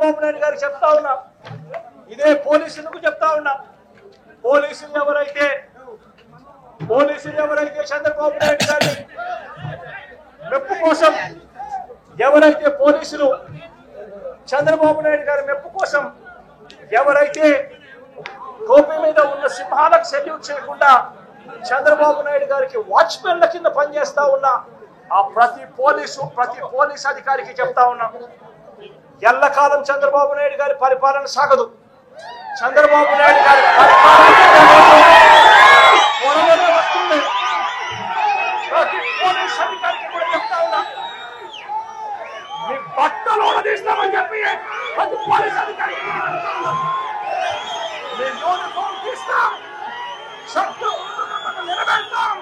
చంద్రబాబు నాయుడు గారికి చెప్తా ఉన్నా, ఇదే పోలీసులకు చెప్తా ఉన్నా, పోలీసులు ఎవరైతే చంద్రబాబు నాయుడు గారి మెప్పు కోసం ఎవరైతే పోలీసులు చంద్రబాబు నాయుడు గారి మెప్పు కోసం ఎవరైతే టోపీ మీద ఉన్న సింహాలకు సెల్యూట్ చేయకుండా చంద్రబాబు నాయుడు గారికి వాచ్మెన్ల కింద పనిచేస్తా ఉన్నా ఆ ప్రతి పోలీస్ అధికారికి చెప్తా ఉన్నా, ఎల్లకాలం చంద్రబాబు నాయుడు గారి పరిపాలన సాగదు. చంద్రబాబు నాయుడు గారి పరిపాలన వస్తుంది. ప్రతి పోలీస్ అధికారికి కూడా చెప్తా ఉన్నా, మీ బట్టలు తీస్తామని చెప్పి ప్రతి పోలీస్ అధికారికి మీ యూనిఫామ్ తీస్తాం, నిలబెడతాం,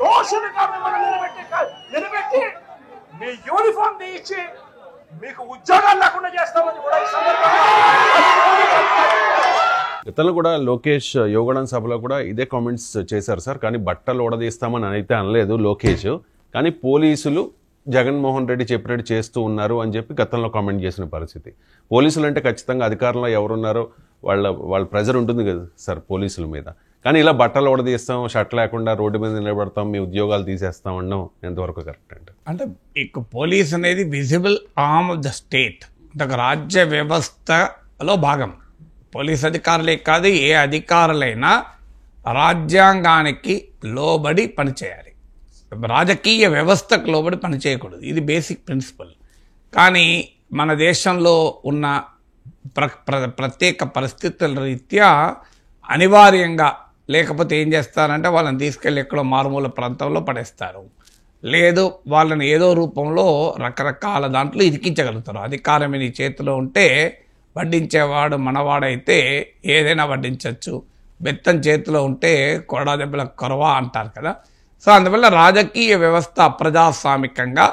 దోషులుగా మిమ్మల్ని నిలబెట్టి మీ యూనిఫామ్ ఇచ్చి మీకు ఉద్యోగాలు లేకుండా చేస్తామని కూడా ఈ సందర్భంగా గతంలో కూడా లోకేష్ యోగడం సభలో కూడా ఇదే కామెంట్స్ చేశారు సార్. కానీ బట్టలు ఓడదీస్తామని అయితే అనలేదు లోకేష్. కానీ పోలీసులు జగన్మోహన్ రెడ్డి చెప్పినట్టు చేస్తూ ఉన్నారు అని చెప్పి గతంలో కామెంట్ చేసిన పరిస్థితి. పోలీసులు అంటే ఖచ్చితంగా అధికారంలో ఎవరున్నారో వాళ్ళ ప్రెజర్ ఉంటుంది కదా సార్ పోలీసుల మీద. కానీ ఇలా బట్టలు ఓడదీస్తాం, షర్ట్ లేకుండా రోడ్డు మీద నిలబడతాం, మీ ఉద్యోగాలు తీసేస్తాం అనడం ఎంతవరకు కరెక్ట్ అంటే ఇక పోలీస్ అనేది visible arm of the state, ఒక రాజ్య వ్యవస్థలో భాగం. పోలీస్ అధికారులే కాదు, ఏ అధికారులైనా రాజ్యాంగానికి లోబడి పనిచేయాలి, రాజకీయ వ్యవస్థకు లోబడి పనిచేయకూడదు. ఇది బేసిక్ ప్రిన్సిపల్. కానీ మన దేశంలో ఉన్న ప్రత్యేక పరిస్థితుల రీత్యా అనివార్యంగా, లేకపోతే ఏం చేస్తారంటే వాళ్ళని తీసుకెళ్ళి ఎక్కడో మారుమూల ప్రాంతంలో పడేస్తారు, లేదు వాళ్ళని ఏదో రూపంలో రకరకాల దాంట్లో ఇరికించగలుగుతారు. అధికారం నీ చేతిలో ఉంటే వడ్డించేవాడు మనవాడైతే ఏదైనా వడ్డించవచ్చు, బెత్తం చేతిలో ఉంటే కొరడా దెబ్బల కొరవా అంటారు కదా. సో అందువల్ల రాజకీయ వ్యవస్థ అప్రజాస్వామికంగా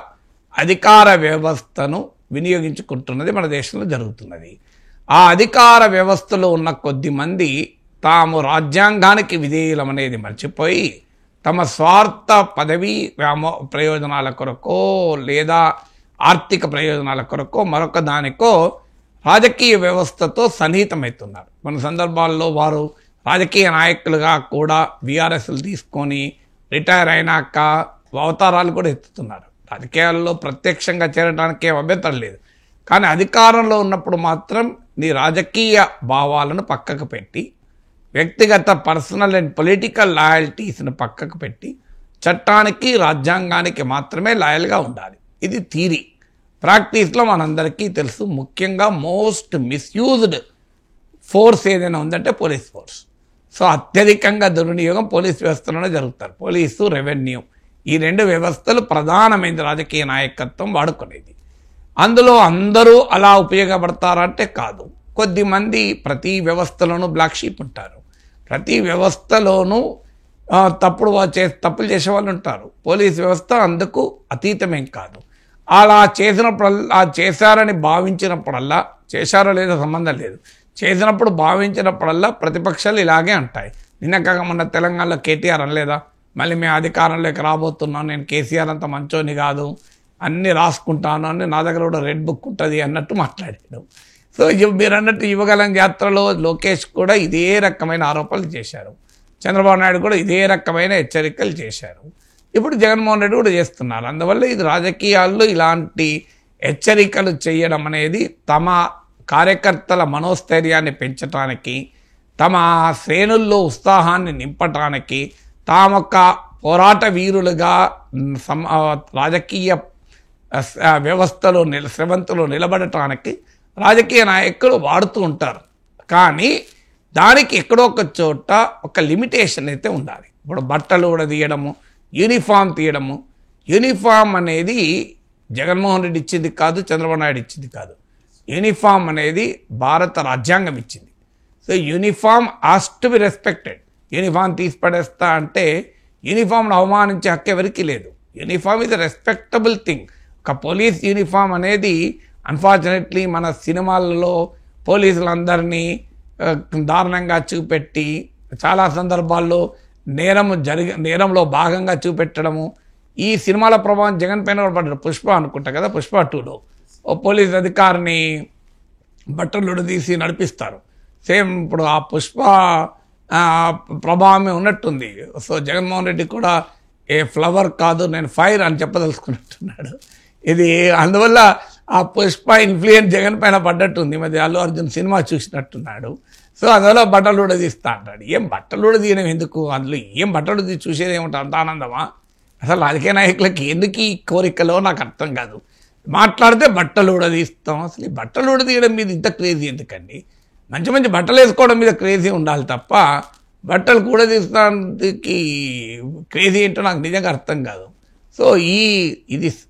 అధికార వ్యవస్థను వినియోగించుకుంటున్నది మన దేశంలో జరుగుతున్నది. ఆ అధికార వ్యవస్థలో ఉన్న కొద్ది మంది తాము రాజ్యాంగానికి విధేయులం అనేది మర్చిపోయి తమ స్వార్థ పదవి ప్రయోజనాల కొరకో లేదా ఆర్థిక ప్రయోజనాల కొరకో మరొక దానికో రాజకీయ వ్యవస్థతో సన్నిహితమవుతున్నారు. కొన్ని సందర్భాల్లో వారు రాజకీయ నాయకులుగా కూడా బీఆర్ఎస్లు తీసుకొని రిటైర్ అయినాక అవతారాలు కూడా ఎత్తుతున్నారు. రాజకీయాల్లో ప్రత్యక్షంగా చేరడానికి అభ్యంతరం లేదు, కానీ అధికారంలో ఉన్నప్పుడు మాత్రం నీ రాజకీయ భావాలను పక్కకు పెట్టి వ్యక్తిగత పర్సనల్ అండ్ పొలిటికల్ లాయల్టీస్ని పక్కకు పెట్టి చట్టానికి రాజ్యాంగానికి మాత్రమే లాయల్గా ఉండాలి. ఇది థియరీ. ప్రాక్టీస్లో మనందరికీ తెలుసు. ముఖ్యంగా మోస్ట్ మిస్యూజ్డ్ ఫోర్స్ ఏదైనా ఉందంటే పోలీస్ ఫోర్స్. సో అత్యధికంగా దుర్వినియోగం పోలీస్ వ్యవస్థలోనే జరుగుతారు. పోలీసు, రెవెన్యూ, ఈ రెండు వ్యవస్థలు ప్రధానమైన రాజకీయ నాయకత్వం వాడుకునేది. అందులో అందరూ అలా ఉపయోగపడతారంటే కాదు. కొద్దిమంది ప్రతి వ్యవస్థలోనూ బ్లాక్ షీప్ ఉంటారు, ప్రతి వ్యవస్థలోనూ తప్పులు చేసే వాళ్ళు ఉంటారు. పోలీస్ వ్యవస్థ అందుకు అతీతమేం కాదు. అలా చేసినప్పుడల్లా, చేశారని భావించినప్పుడల్లా, చేశారో లేదో సంబంధం లేదు, చేసినప్పుడు భావించినప్పుడల్లా ప్రతిపక్షాలు ఇలాగే అంటాయి. నిన్నకాక మొన్న తెలంగాణలో కేటీఆర్ అనలేదా, మళ్ళీ మేము అధికారంలోకి రాబోతున్నాం, నేను కేసీఆర్ అంత మంచోని కాదు, అన్నీ రాసుకుంటాను అని, నా దగ్గర కూడా రెడ్ బుక్ ఉంటుంది అన్నట్టు మాట్లాడాడు. సో మీరు అన్నట్టు యువగలం యాత్రలో లోకేష్ కూడా ఇదే రకమైన ఆరోపణలు చేశారు, చంద్రబాబు నాయుడు కూడా ఇదే రకమైన హెచ్చరికలు చేశారు, ఇప్పుడు జగన్మోహన్ రెడ్డి కూడా చేస్తున్నారు. అందువల్ల ఇది రాజకీయాల్లో ఇలాంటి హెచ్చరికలు చేయడం అనేది తమ కార్యకర్తల మనోస్థైర్యాన్ని పెంచడానికి, తమ శ్రేణుల్లో ఉత్సాహాన్ని నింపటానికి, తామొక్క పోరాట వీరులుగా రాజకీయ వ్యవస్థలో స్రవంతులు నిలబడటానికి రాజకీయ నాయకులు వాడుతూ ఉంటారు. కానీ దానికి ఎక్కడో ఒక చోట ఒక లిమిటేషన్ అయితే ఉండాలి. ఇప్పుడు బట్టలు కూడా తీయడము, యూనిఫామ్ తీయడము, యూనిఫామ్ అనేది జగన్మోహన్ రెడ్డి ఇచ్చింది కాదు, చంద్రబాబు నాయుడు ఇచ్చింది కాదు. యూనిఫామ్ అనేది భారత రాజ్యాంగం ఇచ్చింది. So uniform has to be respected. Uniform తీసి పడేస్తా అంటే యూనిఫామ్ను అవమానించే హక్కు ఎవరికి లేదు. Uniform is a respectable thing. ఒక పోలీస్ యూనిఫామ్ అనేది అన్ఫార్చునేట్లీ మన సినిమాలలో పోలీసులందరినీ దారుణంగా చూపెట్టి చాలా సందర్భాల్లో నేరంలో భాగంగా చూపెట్టడము, ఈ సినిమాల ప్రభావం జగన్ పైన పడ్డాడు. పుష్ప అనుకుంటా కదా, పుష్ప 2లో ఓ పోలీస్ అధికారిని బట్టలు తీసి నడిపిస్తారు. సేమ్ ఇప్పుడు ఆ పుష్ప ప్రభావమే ఉన్నట్టుంది. సో జగన్మోహన్ రెడ్డి కూడా ఏ ఫ్లవర్ కాదు నేను ఫైర్ అని చెప్పదలుచుకున్నట్టున్నాడు. ఇది అందువల్ల ఆ పుష్ప ఇన్ఫ్లుయెన్స్ జగన్ పైన పడ్డట్టుంది. మధ్య అల్లు అర్జున్ సినిమా చూసినట్టున్నాడు. సో అందువల్ల బట్టలు కూడా తీస్తా అంటాడు. ఏం బట్టలు కూడా తీయడం ఎందుకు? అందులో ఏం బట్టలు చూసేది ఏమిటో అంత ఆనందమా? అసలు రాజకీయ నాయకులకి ఎందుకు ఈ కోరికలో నాకు అర్థం కాదు. మాట్లాడితే బట్టలు కూడా తీస్తాం. అసలు ఈ బట్టలు కూడా తీయడం మీద ఇంత క్రేజీ ఎందుకండి? మంచి మంచి బట్టలు వేసుకోవడం మీద క్రేజీ ఉండాలి తప్ప బట్టలు కూడా తీస్తానికి క్రేజీ ఏంటో నాకు నిజంగా అర్థం కాదు. సో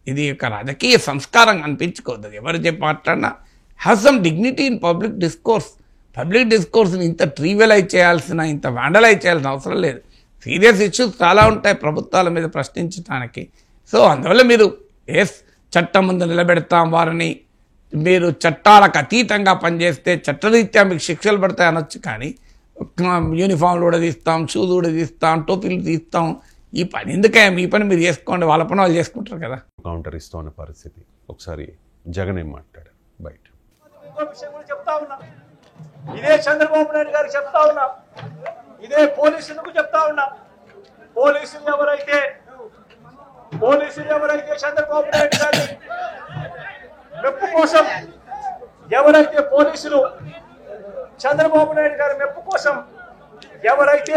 ఇది ఒక రాజకీయ సంస్కారం అనిపించుకోవద్దు. ఎవరు చెప్పి మాట్లాడినా have some dignity in public discourse. Public డిస్కోర్స్ని ఇంత ట్రీవలైజ్ చేయాల్సిన, ఇంత వ్యాండలైజ్ చేయాల్సిన అవసరం లేదు. సీరియస్ ఇష్యూస్ చాలా ఉంటాయి ప్రభుత్వాల మీద ప్రశ్నించడానికి. సో అందువల్ల మీరు చట్టం ముందు నిలబెడతాం వారిని, మీరు చట్టాలకు అతీతంగా పనిచేస్తే చట్టరీత్యా మీకు శిక్షలు పడతాయి అనొచ్చు. కానీ యూనిఫామ్లు కూడా తీస్తాం, షూలు కూడా తీస్తాం, టోపీలు తీస్తాం, ఈ పని ఎందుకే? మీ పని మీరు చేసుకోండి, వాళ్ళ పని వాళ్ళు చేసుకుంటారు కదా. కౌంటర్ ఇస్తూ ఉన్న పరిస్థితి. ఒకసారి జగన్ ఏం మాట్లాడారు బయట. ఇంకో విషయం కూడా చెప్తా ఉన్నా, ఇదే చంద్రబాబు నాయుడు గారికి చెప్తా ఉన్నా, ఇదే పోలీసులకు చెప్తా ఉన్నా. పోలీసులు ఎవరైతే చంద్రబాబు నాయుడు గారి మెప్పు కోసం, ఎవరైతే పోలీసులు చంద్రబాబు నాయుడు గారి మెప్పు కోసం ఎవరైతే